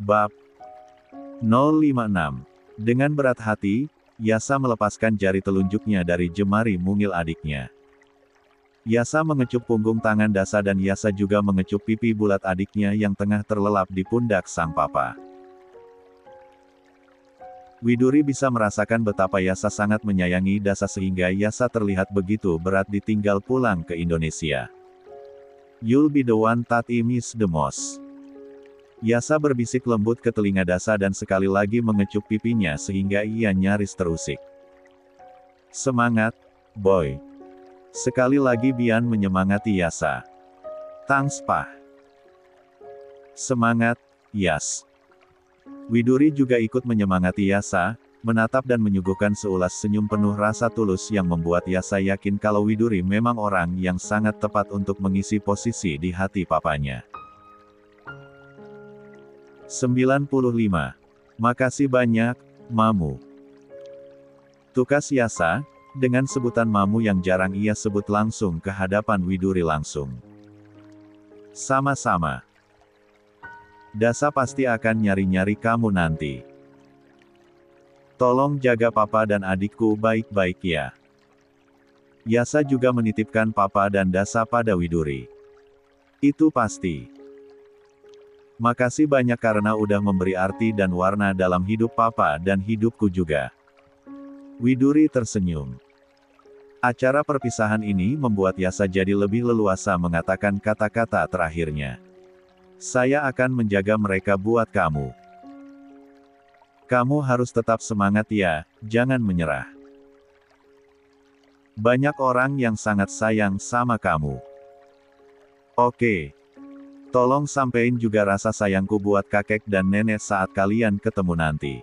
Bab 056. Dengan berat hati, Yasa melepaskan jari telunjuknya dari jemari mungil adiknya. Yasa mengecup punggung tangan Dasa dan Yasa juga mengecup pipi bulat adiknya yang tengah terlelap di pundak sang papa. Widuri bisa merasakan betapa Yasa sangat menyayangi Dasa sehingga Yasa terlihat begitu berat ditinggal pulang ke Indonesia. "You'll be the one that I miss the most." Yasa berbisik lembut ke telinga Dasa dan sekali lagi mengecup pipinya sehingga ia nyaris terusik. "Semangat, boy." Sekali lagi Bian menyemangati Yasa. "Thanks, Pa." "Semangat, Yas." Widuri juga ikut menyemangati Yasa, menatap dan menyuguhkan seulas senyum penuh rasa tulus yang membuat Yasa yakin kalau Widuri memang orang yang sangat tepat untuk mengisi posisi di hati papanya. 95. Makasih banyak, Mamu. Tukas Yasa, dengan sebutan Mamu yang jarang ia sebut langsung ke hadapan Widuri langsung. "Sama-sama. Dasa pasti akan nyari-nyari kamu nanti. Tolong jaga papa dan adikku baik-baik ya." Yasa juga menitipkan papa dan Dasa pada Widuri. "Itu pasti. Makasih banyak karena udah memberi arti dan warna dalam hidup papa dan hidupku juga." Widuri tersenyum. Acara perpisahan ini membuat Yasa jadi lebih leluasa mengatakan kata-kata terakhirnya. "Saya akan menjaga mereka buat kamu. Kamu harus tetap semangat ya, jangan menyerah. Banyak orang yang sangat sayang sama kamu. Oke. Tolong sampein juga rasa sayangku buat kakek dan nenek saat kalian ketemu nanti."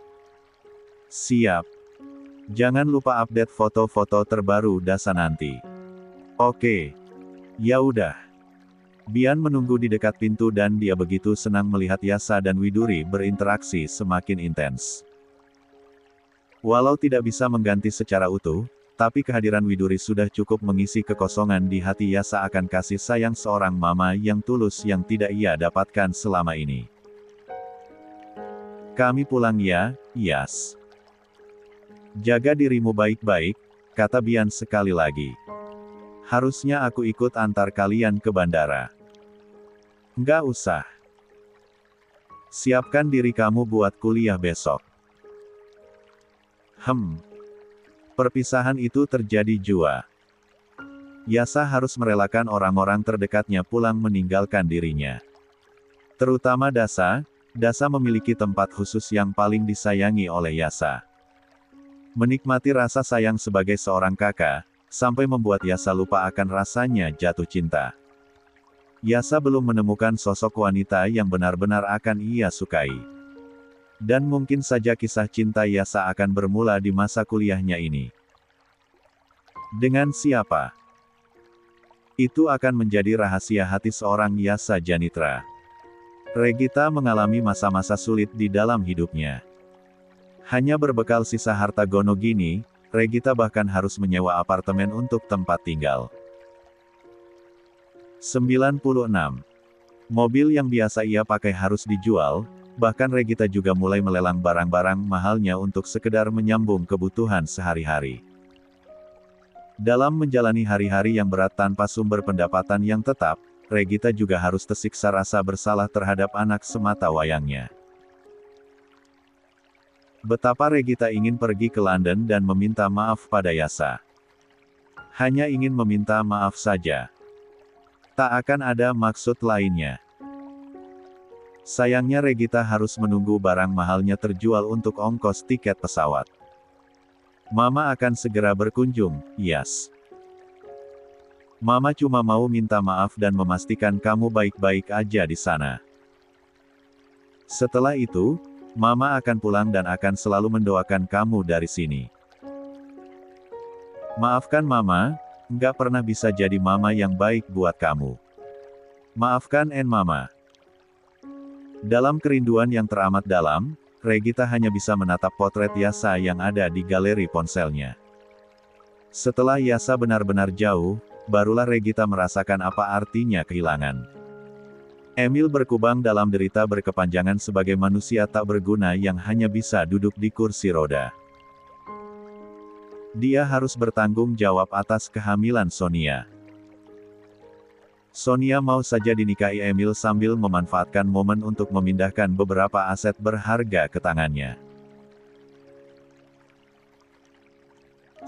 "Siap. Jangan lupa update foto-foto terbaru Dasa nanti." "Oke. Ya udah." Bian menunggu di dekat pintu dan dia begitu senang melihat Yasa dan Widuri berinteraksi semakin intens. Walau tidak bisa mengganti secara utuh, tapi kehadiran Widuri sudah cukup mengisi kekosongan di hati Yasa akan kasih sayang seorang mama yang tulus yang tidak ia dapatkan selama ini. "Kami pulang ya, Yas. Jaga dirimu baik-baik," kata Bian sekali lagi. "Harusnya aku ikut antar kalian ke bandara." "Nggak usah. Siapkan diri kamu buat kuliah besok." Perpisahan itu terjadi jua. Yasa harus merelakan orang-orang terdekatnya pulang meninggalkan dirinya. Terutama Dasa. Dasa memiliki tempat khusus yang paling disayangi oleh Yasa. Menikmati rasa sayang sebagai seorang kakak, sampai membuat Yasa lupa akan rasanya jatuh cinta. Yasa belum menemukan sosok wanita yang benar-benar akan ia sukai. Dan mungkin saja kisah cinta Yasa akan bermula di masa kuliahnya ini. Dengan siapa? Itu akan menjadi rahasia hati seorang Yasa Janitra. Regita mengalami masa-masa sulit di dalam hidupnya. Hanya berbekal sisa harta gono gini, Regita bahkan harus menyewa apartemen untuk tempat tinggal. 96. Mobil yang biasa ia pakai harus dijual. Bahkan Regita juga mulai melelang barang-barang mahalnya untuk sekedar menyambung kebutuhan sehari-hari. Dalam menjalani hari-hari yang berat tanpa sumber pendapatan yang tetap, Regita juga harus tersiksa rasa bersalah terhadap anak semata wayangnya. Betapa Regita ingin pergi ke London dan meminta maaf pada Yasa. Hanya ingin meminta maaf saja. Tak akan ada maksud lainnya. Sayangnya Regita harus menunggu barang mahalnya terjual untuk ongkos tiket pesawat. "Mama akan segera berkunjung, Yas. Mama cuma mau minta maaf dan memastikan kamu baik-baik aja di sana. Setelah itu, Mama akan pulang dan akan selalu mendoakan kamu dari sini. Maafkan Mama, nggak pernah bisa jadi mama yang baik buat kamu. Maafkan Mama." Dalam kerinduan yang teramat dalam, Regita hanya bisa menatap potret Yasa yang ada di galeri ponselnya. Setelah Yasa benar-benar jauh, barulah Regita merasakan apa artinya kehilangan. Emil berkubang dalam derita berkepanjangan sebagai manusia tak berguna yang hanya bisa duduk di kursi roda. Dia harus bertanggung jawab atas kehamilan Sonia. Sonia mau saja dinikahi Emil sambil memanfaatkan momen untuk memindahkan beberapa aset berharga ke tangannya.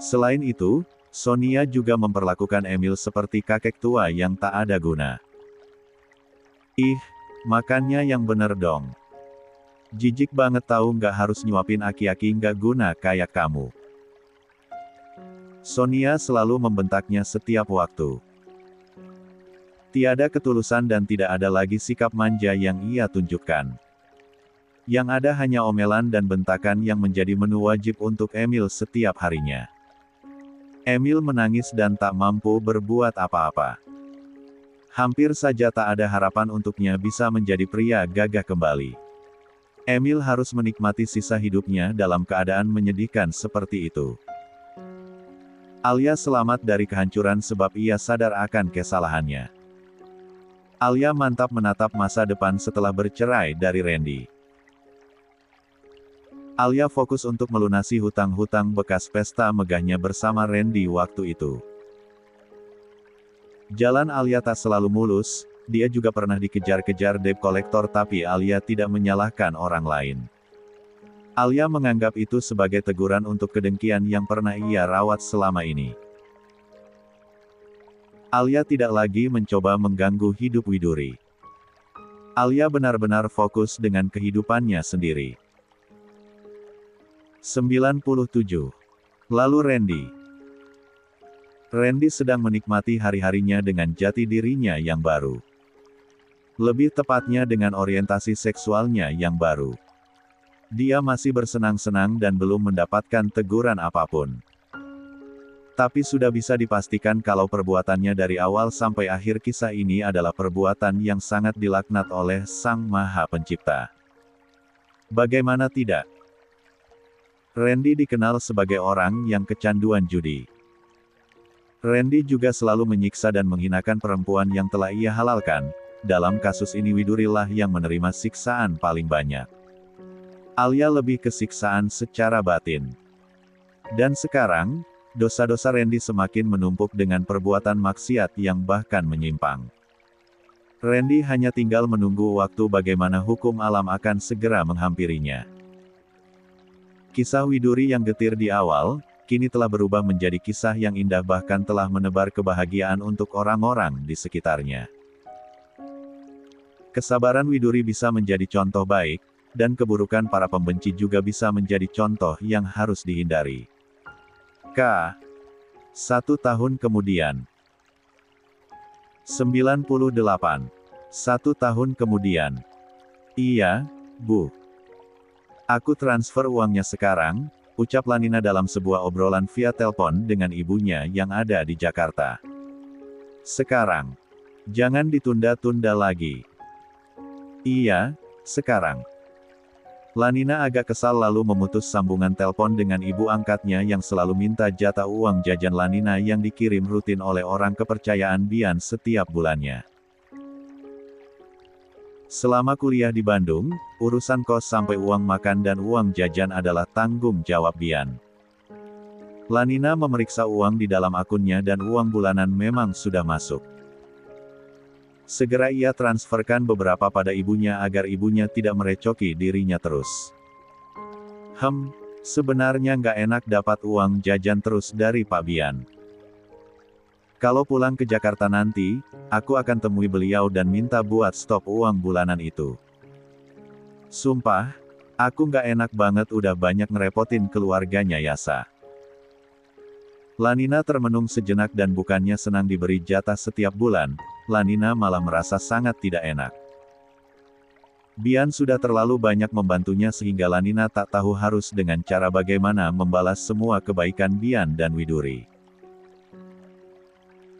Selain itu, Sonia juga memperlakukan Emil seperti kakek tua yang tak ada guna. Ih, makannya yang bener dong. Jijik banget tahu nggak harus nyuapin aki-aki nggak guna kayak kamu. Sonia selalu membentaknya setiap waktu. Tiada ketulusan dan tidak ada lagi sikap manja yang ia tunjukkan. Yang ada hanya omelan dan bentakan yang menjadi menu wajib untuk Emil setiap harinya. Emil menangis dan tak mampu berbuat apa-apa. Hampir saja tak ada harapan untuknya bisa menjadi pria gagah kembali. Emil harus menikmati sisa hidupnya dalam keadaan menyedihkan seperti itu. Alia selamat dari kehancuran sebab ia sadar akan kesalahannya. Alia mantap menatap masa depan setelah bercerai dari Randy. Alia fokus untuk melunasi hutang-hutang bekas pesta megahnya bersama Randy waktu itu. Jalan Alia tak selalu mulus, dia juga pernah dikejar-kejar debt collector tapi Alia tidak menyalahkan orang lain. Alia menganggap itu sebagai teguran untuk kedengkian yang pernah ia rawat selama ini. Alia tidak lagi mencoba mengganggu hidup Widuri. Alia benar-benar fokus dengan kehidupannya sendiri. 97. Lalu Randy. Randy sedang menikmati hari-harinya dengan jati dirinya yang baru. Lebih tepatnya dengan orientasi seksualnya yang baru. Dia masih bersenang-senang dan belum mendapatkan teguran apapun. Tapi sudah bisa dipastikan kalau perbuatannya dari awal sampai akhir kisah ini adalah perbuatan yang sangat dilaknat oleh Sang Maha Pencipta. Bagaimana tidak? Randy dikenal sebagai orang yang kecanduan judi. Randy juga selalu menyiksa dan menghinakan perempuan yang telah ia halalkan. Dalam kasus ini Widurilah yang menerima siksaan paling banyak. Alia lebih ke siksaan secara batin. Dan sekarang, dosa-dosa Randy semakin menumpuk dengan perbuatan maksiat yang bahkan menyimpang. Randy hanya tinggal menunggu waktu bagaimana hukum alam akan segera menghampirinya. Kisah Widuri yang getir di awal, kini telah berubah menjadi kisah yang indah bahkan telah menebar kebahagiaan untuk orang-orang di sekitarnya. Kesabaran Widuri bisa menjadi contoh baik, dan keburukan para pembenci juga bisa menjadi contoh yang harus dihindari. 1 tahun kemudian. 98. 1 tahun kemudian. Iya, Bu. Aku transfer uangnya sekarang, ucap Lanina dalam sebuah obrolan via telepon dengan ibunya yang ada di Jakarta. Sekarang. Jangan ditunda-tunda lagi. Iya, sekarang. Lanina agak kesal lalu memutus sambungan telepon dengan ibu angkatnya yang selalu minta jatah uang jajan Lanina yang dikirim rutin oleh orang kepercayaan Bian setiap bulannya. Selama kuliah di Bandung, urusan kos sampai uang makan dan uang jajan adalah tanggung jawab Bian. Lanina memeriksa uang di dalam akunnya dan uang bulanan memang sudah masuk. Segera ia transferkan beberapa pada ibunya agar ibunya tidak merecoki dirinya terus. Sebenarnya nggak enak dapat uang jajan terus dari Pak Bian. Kalau pulang ke Jakarta nanti, aku akan temui beliau dan minta buat stop uang bulanan itu. Sumpah, aku nggak enak banget udah banyak ngerepotin keluarganya Yasa. Lanina termenung sejenak dan bukannya senang diberi jatah setiap bulan, Lanina malah merasa sangat tidak enak. Bian sudah terlalu banyak membantunya sehingga Lanina tak tahu harus dengan cara bagaimana membalas semua kebaikan Bian dan Widuri.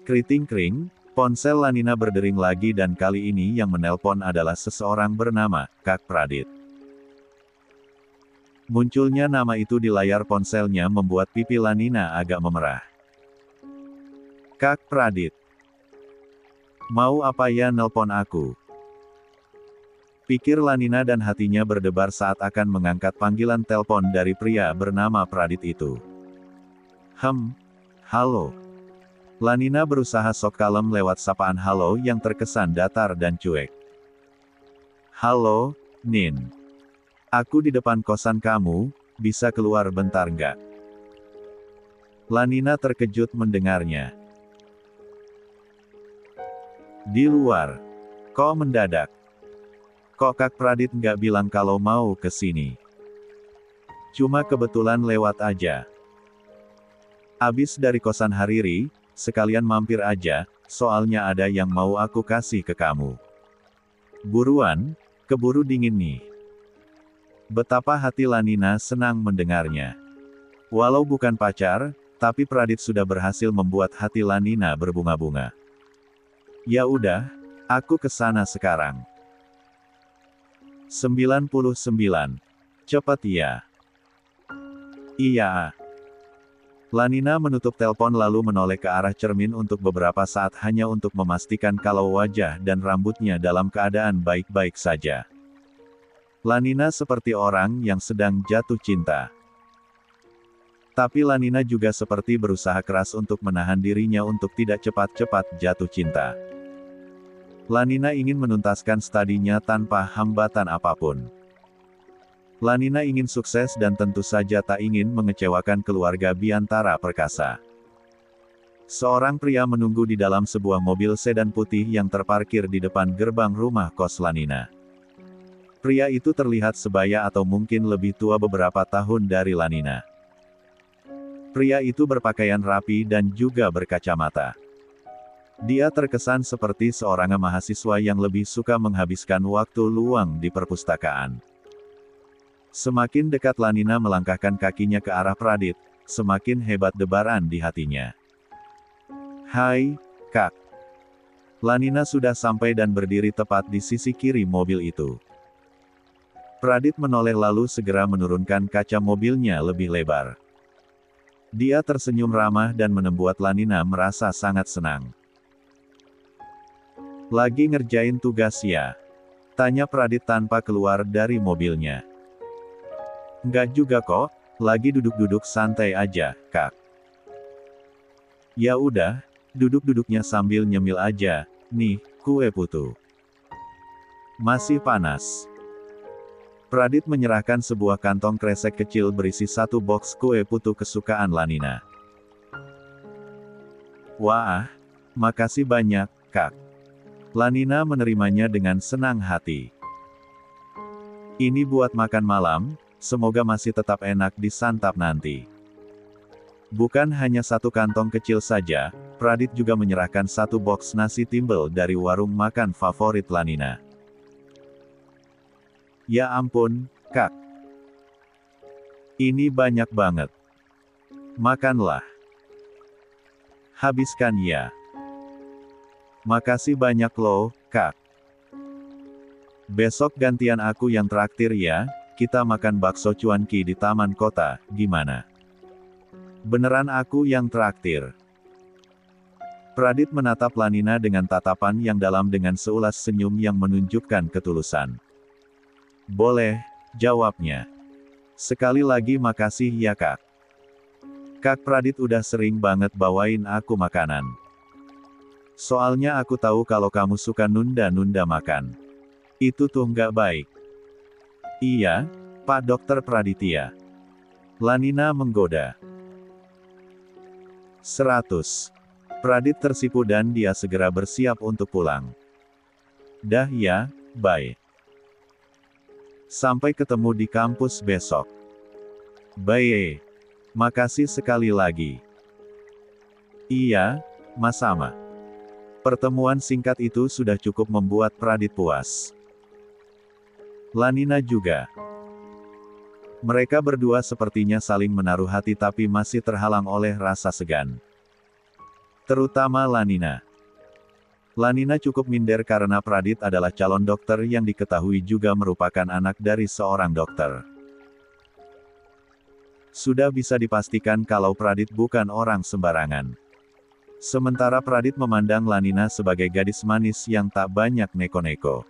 Kriting-kring, ponsel Lanina berdering lagi dan kali ini yang menelpon adalah seseorang bernama Kak Pradit. Munculnya nama itu di layar ponselnya membuat pipi Lanina agak memerah. Kak Pradit. Mau apa ya nelpon aku? Pikir Lanina dan hatinya berdebar saat akan mengangkat panggilan telepon dari pria bernama Pradit itu. Halo. Lanina berusaha sok kalem lewat sapaan halo yang terkesan datar dan cuek. Halo, Nin. Aku di depan kosan kamu, bisa keluar bentar nggak? Lanina terkejut mendengarnya. Di luar. Kok mendadak? Kok Kak Pradit nggak bilang kalau mau ke sini? Cuma kebetulan lewat aja. Abis dari kosan Hariri, sekalian mampir aja, soalnya ada yang mau aku kasih ke kamu. Buruan, keburu dingin nih. Betapa hati Lanina senang mendengarnya. Walau bukan pacar, tapi Pradit sudah berhasil membuat hati Lanina berbunga-bunga. Ya udah, aku kesana sekarang. 99. Cepet ya. Iya. Lanina menutup telepon lalu menoleh ke arah cermin untuk beberapa saat hanya untuk memastikan kalau wajah dan rambutnya dalam keadaan baik-baik saja. Lanina seperti orang yang sedang jatuh cinta. Tapi Lanina juga seperti berusaha keras untuk menahan dirinya untuk tidak cepat-cepat jatuh cinta. Lanina ingin menuntaskan studinya tanpa hambatan apapun. Lanina ingin sukses dan tentu saja tak ingin mengecewakan keluarga Biantara Perkasa. Seorang pria menunggu di dalam sebuah mobil sedan putih yang terparkir di depan gerbang rumah kos Lanina. Pria itu terlihat sebaya atau mungkin lebih tua beberapa tahun dari Lanina. Pria itu berpakaian rapi dan juga berkacamata. Dia terkesan seperti seorang mahasiswa yang lebih suka menghabiskan waktu luang di perpustakaan. Semakin dekat Lanina melangkahkan kakinya ke arah Pradit, semakin hebat debaran di hatinya. Hai, Kak. Lanina sudah sampai dan berdiri tepat di sisi kiri mobil itu. Pradit menoleh lalu segera menurunkan kaca mobilnya lebih lebar. Dia tersenyum ramah dan membuat Lanina merasa sangat senang. Lagi ngerjain tugas ya? Tanya Pradit tanpa keluar dari mobilnya. Enggak juga kok, lagi duduk-duduk santai aja, Kak. Ya udah, duduk-duduknya sambil nyemil aja, nih, kue putu. Masih panas. Pradit menyerahkan sebuah kantong kresek kecil berisi satu boks kue putu kesukaan Lanina. Wah, makasih banyak, Kak. Lanina menerimanya dengan senang hati. Ini buat makan malam, semoga masih tetap enak disantap nanti. Bukan hanya satu kantong kecil saja, Pradit juga menyerahkan satu boks nasi timbel dari warung makan favorit Lanina. Ya ampun, Kak. Ini banyak banget. Makanlah. Habiskan ya. Makasih banyak loh, Kak. Besok gantian aku yang traktir ya, kita makan bakso cuanki di taman kota, gimana? Beneran aku yang traktir. Pradit menatap Lanina dengan tatapan yang dalam dengan seulas senyum yang menunjukkan ketulusan. Boleh, jawabnya. Sekali lagi makasih ya Kak. Kak Pradit udah sering banget bawain aku makanan. Soalnya aku tahu kalau kamu suka nunda-nunda makan. Itu tuh nggak baik. Iya, Pak Dokter Praditya. Lanina menggoda. 100. Pradit tersipu dan dia segera bersiap untuk pulang. Dah ya, bye. Sampai ketemu di kampus besok. Bye. Makasih sekali lagi. Iya, sama-sama. Pertemuan singkat itu sudah cukup membuat Pradit puas. Lanina juga. Mereka berdua sepertinya saling menaruh hati tapi masih terhalang oleh rasa segan. Terutama Lanina. Lanina cukup minder karena Pradit adalah calon dokter yang diketahui juga merupakan anak dari seorang dokter. Sudah bisa dipastikan kalau Pradit bukan orang sembarangan. Sementara Pradit memandang Lanina sebagai gadis manis yang tak banyak neko-neko.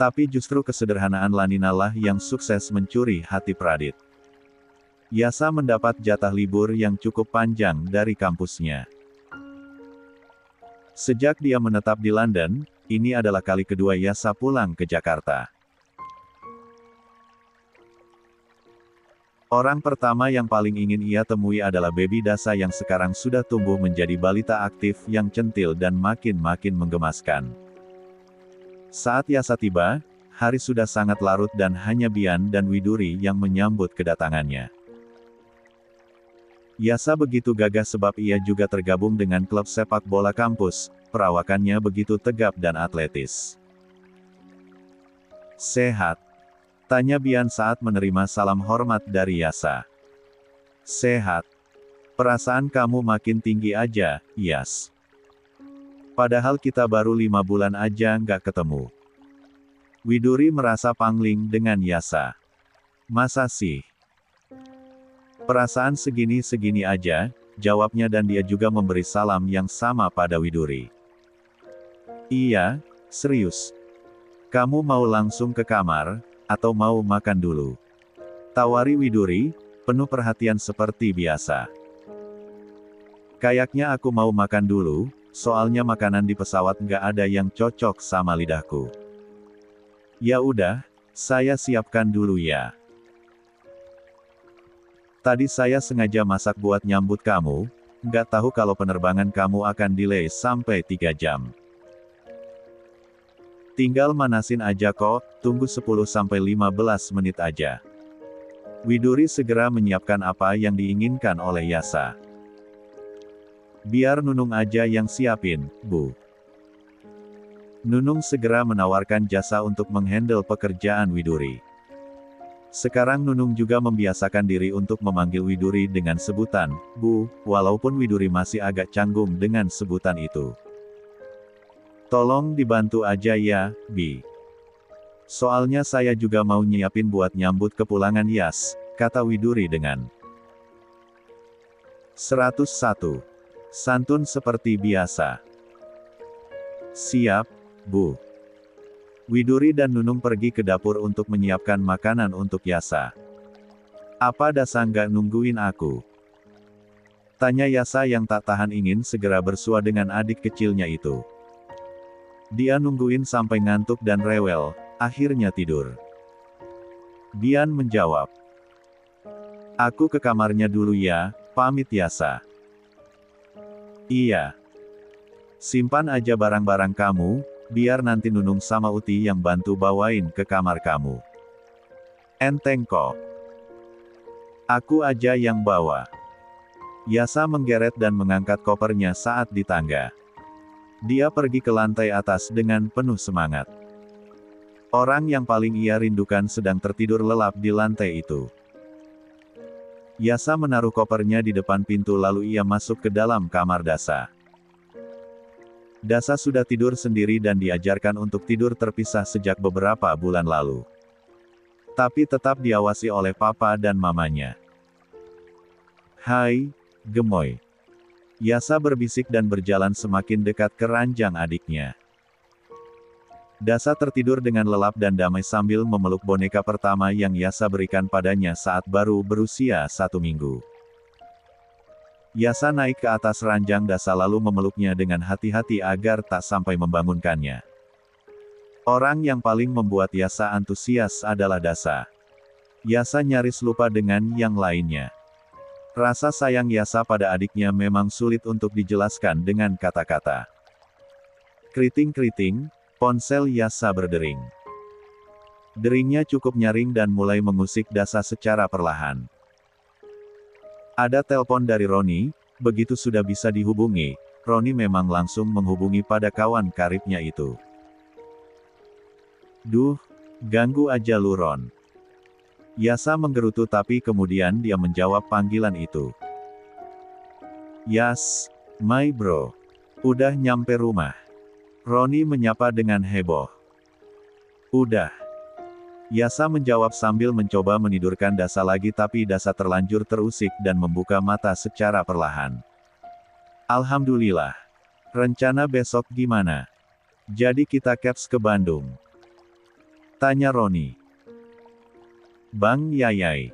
Tapi justru kesederhanaan Lanina lah yang sukses mencuri hati Pradit. Yasa mendapat jatah libur yang cukup panjang dari kampusnya. Sejak dia menetap di London, ini adalah kali kedua Yasa pulang ke Jakarta. Orang pertama yang paling ingin ia temui adalah baby Dasa yang sekarang sudah tumbuh menjadi balita aktif yang centil dan makin-makin menggemaskan. Saat Yasa tiba, hari sudah sangat larut dan hanya Bian dan Widuri yang menyambut kedatangannya. Yasa begitu gagah sebab ia juga tergabung dengan klub sepak bola kampus, perawakannya begitu tegap dan atletis. "Sehat?" tanya Bian saat menerima salam hormat dari Yasa. "Sehat. Perasaan kamu makin tinggi aja, Yas. Padahal kita baru 5 bulan aja nggak ketemu." Widuri merasa pangling dengan Yasa. "Masa sih? Perasaan segini-segini aja," jawabnya dan dia juga memberi salam yang sama pada Widuri. "Iya, serius. Kamu mau langsung ke kamar, atau mau makan dulu?" tawari Widuri, penuh perhatian seperti biasa. "Kayaknya aku mau makan dulu, soalnya makanan di pesawat nggak ada yang cocok sama lidahku." "Ya udah, saya siapkan dulu ya. Tadi saya sengaja masak buat nyambut kamu, nggak tahu kalau penerbangan kamu akan delay sampai 3 jam. Tinggal manasin aja kok, tunggu 10-15 menit aja." Widuri segera menyiapkan apa yang diinginkan oleh Yasa. "Biar Nunung aja yang siapin, Bu." Nunung segera menawarkan jasa untuk menghandle pekerjaan Widuri. Sekarang Nunung juga membiasakan diri untuk memanggil Widuri dengan sebutan, Bu, walaupun Widuri masih agak canggung dengan sebutan itu. "Tolong dibantu aja ya, Bi. Soalnya saya juga mau nyiapin buat nyambut kepulangan Yas," kata Widuri dengan 101. Santun seperti biasa. "Siap, Bu." Widuri dan Nunung pergi ke dapur untuk menyiapkan makanan untuk Yasa. "Apa Dasa nggak nungguin aku?" tanya Yasa yang tak tahan ingin segera bersua dengan adik kecilnya itu. Dia nungguin sampai ngantuk dan rewel, akhirnya tidur. Bian menjawab, "Aku ke kamarnya dulu ya, pamit Yasa." "Iya. Simpan aja barang-barang kamu, biar nanti Nunung sama Uti yang bantu bawain ke kamar kamu." "Enteng kok. Aku aja yang bawa." Yasa menggeret dan mengangkat kopernya saat di tangga. Dia pergi ke lantai atas dengan penuh semangat. Orang yang paling ia rindukan sedang tertidur lelap di lantai itu. Yasa menaruh kopernya di depan pintu lalu ia masuk ke dalam kamar Dasa. Dasa sudah tidur sendiri dan diajarkan untuk tidur terpisah sejak beberapa bulan lalu. Tapi tetap diawasi oleh papa dan mamanya. "Hai, gemoy." Yasa berbisik dan berjalan semakin dekat ke ranjang adiknya. Dasa tertidur dengan lelap dan damai sambil memeluk boneka pertama yang Yasa berikan padanya saat baru berusia 1 minggu. Yasa naik ke atas ranjang Dasa lalu memeluknya dengan hati-hati agar tak sampai membangunkannya. Orang yang paling membuat Yasa antusias adalah Dasa. Yasa nyaris lupa dengan yang lainnya. Rasa sayang Yasa pada adiknya memang sulit untuk dijelaskan dengan kata-kata. Keriting-keriting, ponsel Yasa berdering. Deringnya cukup nyaring dan mulai mengusik Dasa secara perlahan. Ada telepon dari Roni, begitu sudah bisa dihubungi, Roni memang langsung menghubungi pada kawan karibnya itu. "Duh, ganggu aja lu Ron." Yasa menggerutu tapi kemudian dia menjawab panggilan itu. "Yas, my bro. Udah nyampe rumah?" Roni menyapa dengan heboh. "Udah." Yasa menjawab sambil mencoba menidurkan Dasa lagi tapi Dasa terlanjur terusik dan membuka mata secara perlahan. "Alhamdulillah. Rencana besok gimana? Jadi kita caps ke Bandung?" Tanya Roni. Bang Yayai.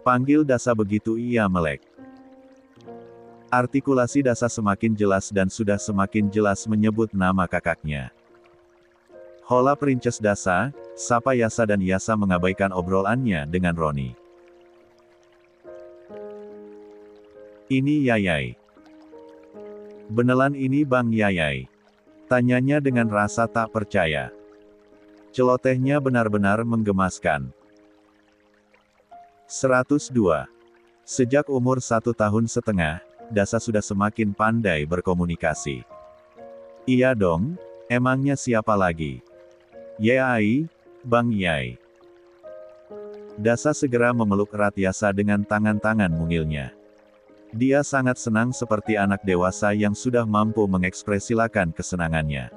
Panggil Dasa begitu ia melek. Artikulasi Dasa semakin jelas dan sudah semakin jelas menyebut nama kakaknya. Hola Princess Dasa, sapa Yasa dan Yasa mengabaikan obrolannya dengan Roni. Ini Yayai. Beneran ini Bang Yayai? Tanyanya dengan rasa tak percaya. Celotehnya benar-benar menggemaskan. 102. Sejak umur 1,5 tahun, Dasa sudah semakin pandai berkomunikasi. Iya dong, emangnya siapa lagi? Yai, Bang Yai. Dasa segera memeluk erat Yasa dengan tangan-tangan mungilnya. Dia sangat senang seperti anak dewasa yang sudah mampu mengekspresikan kesenangannya.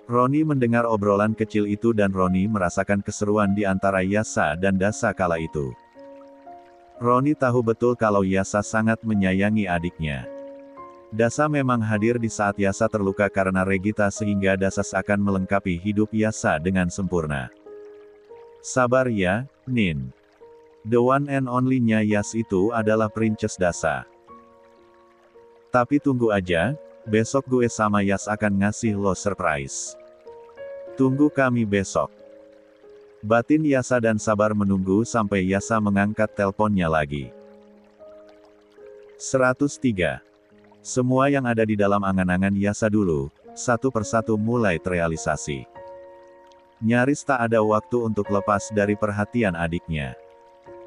Roni mendengar obrolan kecil itu dan Roni merasakan keseruan di antara Yasa dan Dasa kala itu. Roni tahu betul kalau Yasa sangat menyayangi adiknya. Dasa memang hadir di saat Yasa terluka karena Regita sehingga Dasa akan melengkapi hidup Yasa dengan sempurna. Sabar ya, Nin. The one and only-nya Yas itu adalah Princess Dasa. Tapi tunggu aja, besok gue sama Yas akan ngasih lo surprise. Tunggu kami besok. Batin Yasa dan Sabar menunggu sampai Yasa mengangkat teleponnya lagi. 103. Semua yang ada di dalam angan-angan Yasa dulu, satu persatu mulai terrealisasi. Nyaris tak ada waktu untuk lepas dari perhatian adiknya.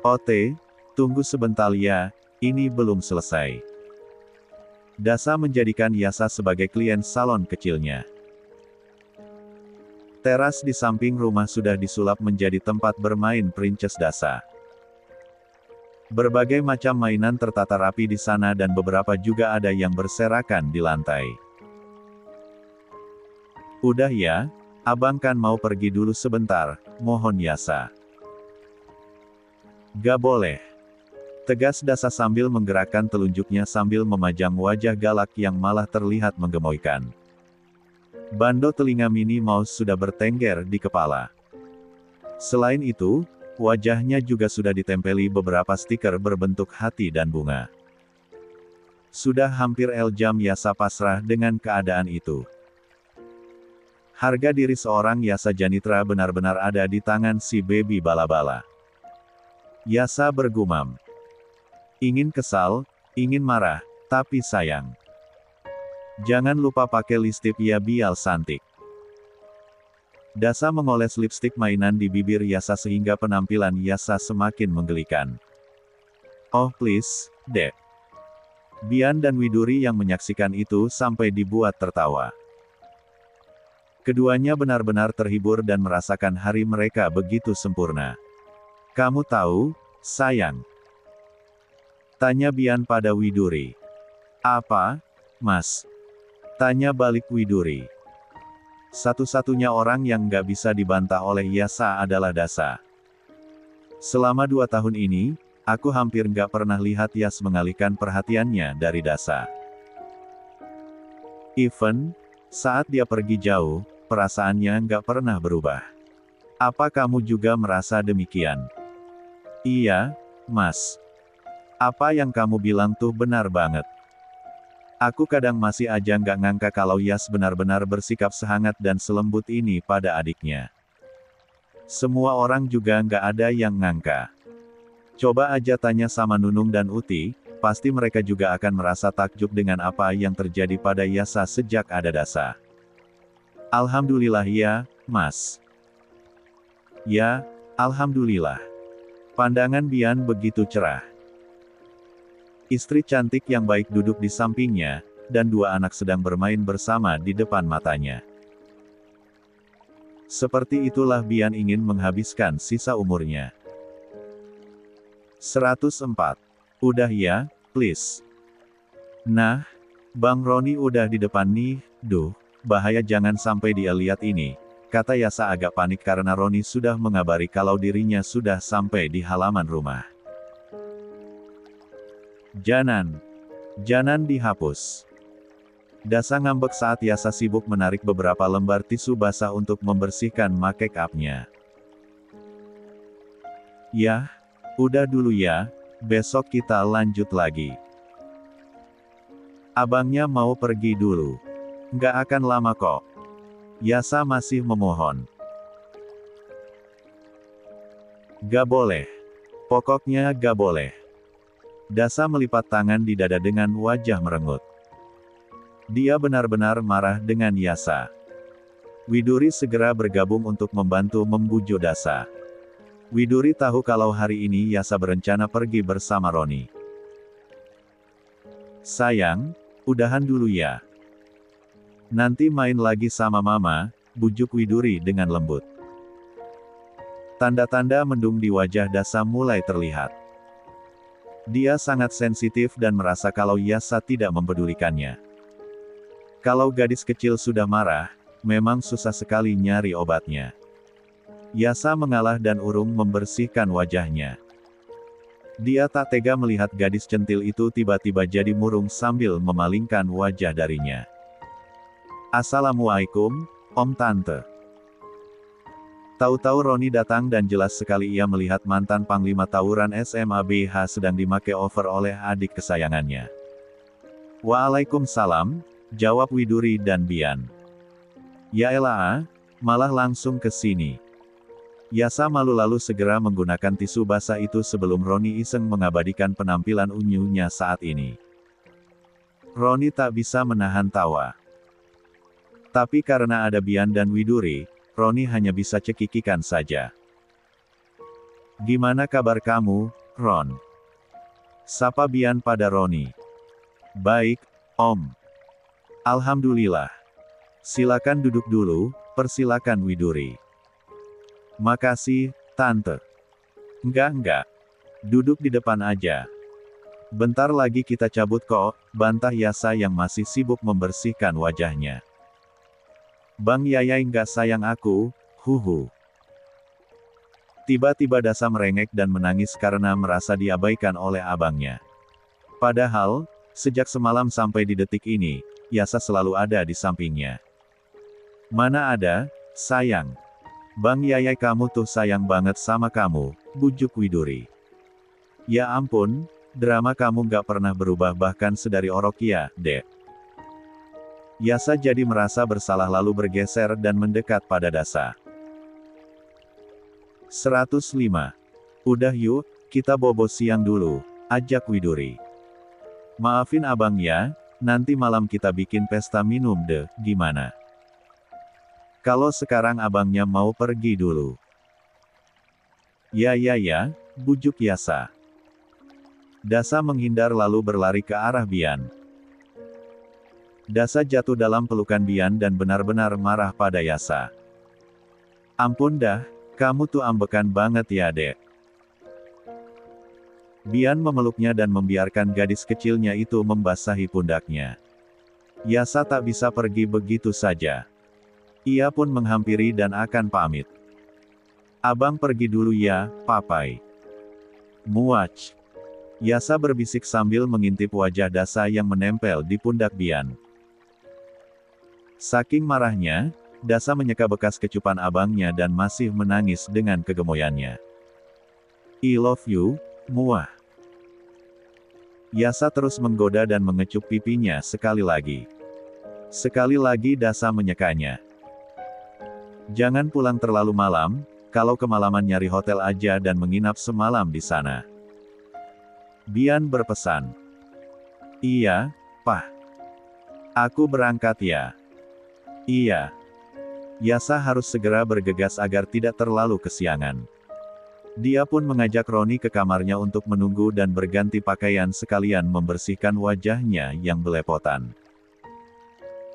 Ote, tunggu sebentar ya, ini belum selesai. Dasa menjadikan Yasa sebagai klien salon kecilnya. Teras di samping rumah sudah disulap menjadi tempat bermain Princess Dasa. Berbagai macam mainan tertata rapi di sana dan beberapa juga ada yang berserakan di lantai. Udah ya, abang kan mau pergi dulu sebentar, mohon Yasa. Gak boleh. Tegas Dasa sambil menggerakkan telunjuknya sambil memajang wajah galak yang malah terlihat menggemoykan. Bando telinga Minnie Mouse sudah bertengger di kepala. Selain itu, wajahnya juga sudah ditempeli beberapa stiker berbentuk hati dan bunga. Sudah hampir jam Yasa pasrah dengan keadaan itu. Harga diri seorang Yasa Janitra benar-benar ada di tangan si baby bala-bala. Yasa bergumam. Ingin kesal, ingin marah, tapi sayang. Jangan lupa pakai lipstik ya biar cantik. Dasa mengoles lipstik mainan di bibir Yasa sehingga penampilan Yasa semakin menggelikan. Oh please, Dek. Bian dan Widuri yang menyaksikan itu sampai dibuat tertawa. Keduanya benar-benar terhibur dan merasakan hari mereka begitu sempurna. Kamu tahu, sayang? Tanya Bian pada Widuri. Apa, Mas? Tanya balik Widuri. Satu-satunya orang yang nggak bisa dibantah oleh Yasa adalah Dasa. Selama 2 tahun ini, aku hampir nggak pernah lihat Yas mengalihkan perhatiannya dari Dasa. Even, saat dia pergi jauh, perasaannya nggak pernah berubah. Apa kamu juga merasa demikian? Iya, Mas. Apa yang kamu bilang tuh benar banget. Aku kadang masih aja nggak ngangka kalau Yas benar-benar bersikap sehangat dan selembut ini pada adiknya. Semua orang juga nggak ada yang ngangka. Coba aja tanya sama Nunung dan Uti, pasti mereka juga akan merasa takjub dengan apa yang terjadi pada Yasa sejak ada Dasa. Alhamdulillah ya, Mas. Ya, alhamdulillah. Pandangan Bian begitu cerah. Istri cantik yang baik duduk di sampingnya, dan 2 anak sedang bermain bersama di depan matanya. Seperti itulah Bian ingin menghabiskan sisa umurnya. 104. Udah ya, please. Nah, Bang Roni udah di depan nih, duh, bahaya jangan sampai dia lihat ini, kata Yasa agak panik karena Roni sudah mengabari kalau dirinya sudah sampai di halaman rumah. Janan dihapus. Dasa ngambek saat Yasa sibuk menarik beberapa lembar tisu basah untuk membersihkan make up-nya. Yah, udah dulu ya, besok kita lanjut lagi. Abangnya mau pergi dulu. Nggak akan lama kok. Yasa masih memohon. Gak boleh. Pokoknya gak boleh. Dasa melipat tangan di dada dengan wajah merengut. Dia benar-benar marah dengan Yasa. Widuri segera bergabung untuk membantu membujuk Dasa. Widuri tahu kalau hari ini Yasa berencana pergi bersama Roni. Sayang, udahan dulu ya. Nanti main lagi sama mama, bujuk Widuri dengan lembut. Tanda-tanda mendung di wajah Dasa mulai terlihat. Dia sangat sensitif dan merasa kalau Yasa tidak mempedulikannya. Kalau gadis kecil sudah marah, memang susah sekali nyari obatnya. Yasa mengalah dan urung membersihkan wajahnya. Dia tak tega melihat gadis centil itu tiba-tiba jadi murung sambil memalingkan wajah darinya. Assalamualaikum, Om Tante. Tahu-tahu Roni datang dan jelas sekali ia melihat mantan Panglima Tawuran SMA BH sedang dimake over oleh adik kesayangannya. Waalaikumsalam, jawab Widuri dan Bian. Ya elah, malah langsung ke sini. Yasa malu lalu segera menggunakan tisu basah itu sebelum Roni iseng mengabadikan penampilan unyunya saat ini. Roni tak bisa menahan tawa. Tapi karena ada Bian dan Widuri, Roni hanya bisa cekikikan saja. Gimana kabar kamu, Ron? Sapa Bian pada Roni. Baik, Om. Alhamdulillah. Silakan duduk dulu, persilakan Widuri. Makasih, Tante. Enggak. Duduk di depan aja. Bentar lagi kita cabut kok, bantah Yasa yang masih sibuk membersihkan wajahnya. Bang Yayai nggak sayang aku, huhu. Tiba-tiba Dasa merengek dan menangis karena merasa diabaikan oleh abangnya. Padahal, sejak semalam sampai di detik ini, Yasa selalu ada di sampingnya. Mana ada, sayang. Bang Yayai kamu tuh sayang banget sama kamu, bujuk Widuri. Ya ampun, drama kamu nggak pernah berubah bahkan sedari Orokia, Dek. Yasa jadi merasa bersalah lalu bergeser dan mendekat pada Dasa. 105. Udah yuk, kita bobo siang dulu, ajak Widuri. Maafin abang ya, nanti malam kita bikin pesta minum deh, gimana? Kalau sekarang abangnya mau pergi dulu. Ya, bujuk Yasa. Dasa menghindar lalu berlari ke arah Bian. Dasa jatuh dalam pelukan Bian dan benar-benar marah pada Yasa. Ampun dah, kamu tuh ambekan banget ya Dek. Bian memeluknya dan membiarkan gadis kecilnya itu membasahi pundaknya. Yasa tak bisa pergi begitu saja. Ia pun menghampiri dan akan pamit. Abang pergi dulu ya, Papai. Muach. Yasa berbisik sambil mengintip wajah Dasa yang menempel di pundak Bian. Saking marahnya, Dasa menyeka bekas kecupan abangnya dan masih menangis dengan kegemoyannya. I love you, muah. Yasa terus menggoda dan mengecup pipinya sekali lagi. Sekali lagi Dasa menyekanya. Jangan pulang terlalu malam, kalau kemalaman nyari hotel aja dan menginap semalam di sana. Bian berpesan. Iya, Pak. Aku berangkat ya. Iya. Yasa harus segera bergegas agar tidak terlalu kesiangan. Dia pun mengajak Roni ke kamarnya untuk menunggu dan berganti pakaian sekalian membersihkan wajahnya yang belepotan.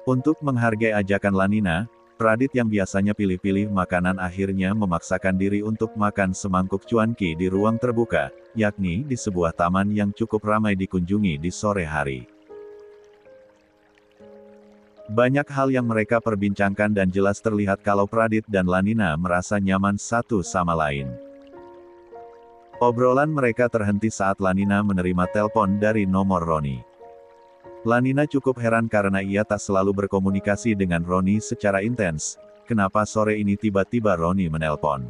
Untuk menghargai ajakan Lanina, Pradit yang biasanya pilih-pilih makanan akhirnya memaksakan diri untuk makan semangkuk cuanki di ruang terbuka, yakni di sebuah taman yang cukup ramai dikunjungi di sore hari. Banyak hal yang mereka perbincangkan dan jelas terlihat kalau Pradit dan Lanina merasa nyaman satu sama lain. Obrolan mereka terhenti saat Lanina menerima telepon dari nomor Roni. Lanina cukup heran karena ia tak selalu berkomunikasi dengan Roni secara intens. Kenapa sore ini tiba-tiba Roni menelpon?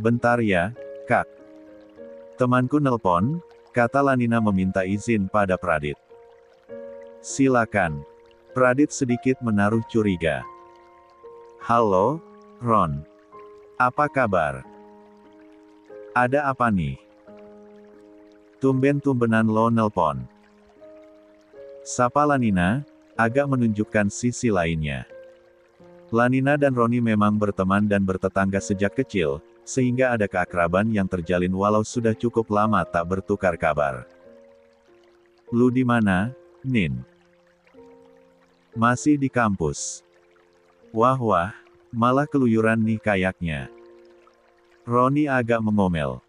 Bentar ya, Kak. Temanku nelpon, kata Lanina meminta izin pada Pradit. Silakan. Pradit sedikit menaruh curiga. Halo, Ron. Apa kabar? Ada apa nih? Tumben-tumbenan lo nelpon. Sapa Lanina, agak menunjukkan sisi lainnya. Lanina dan Roni memang berteman dan bertetangga sejak kecil, sehingga ada keakraban yang terjalin walau sudah cukup lama tak bertukar kabar. Lu di mana, Nin? Masih di kampus. Wah, malah keluyuran nih kayaknya. Roni agak mengomel.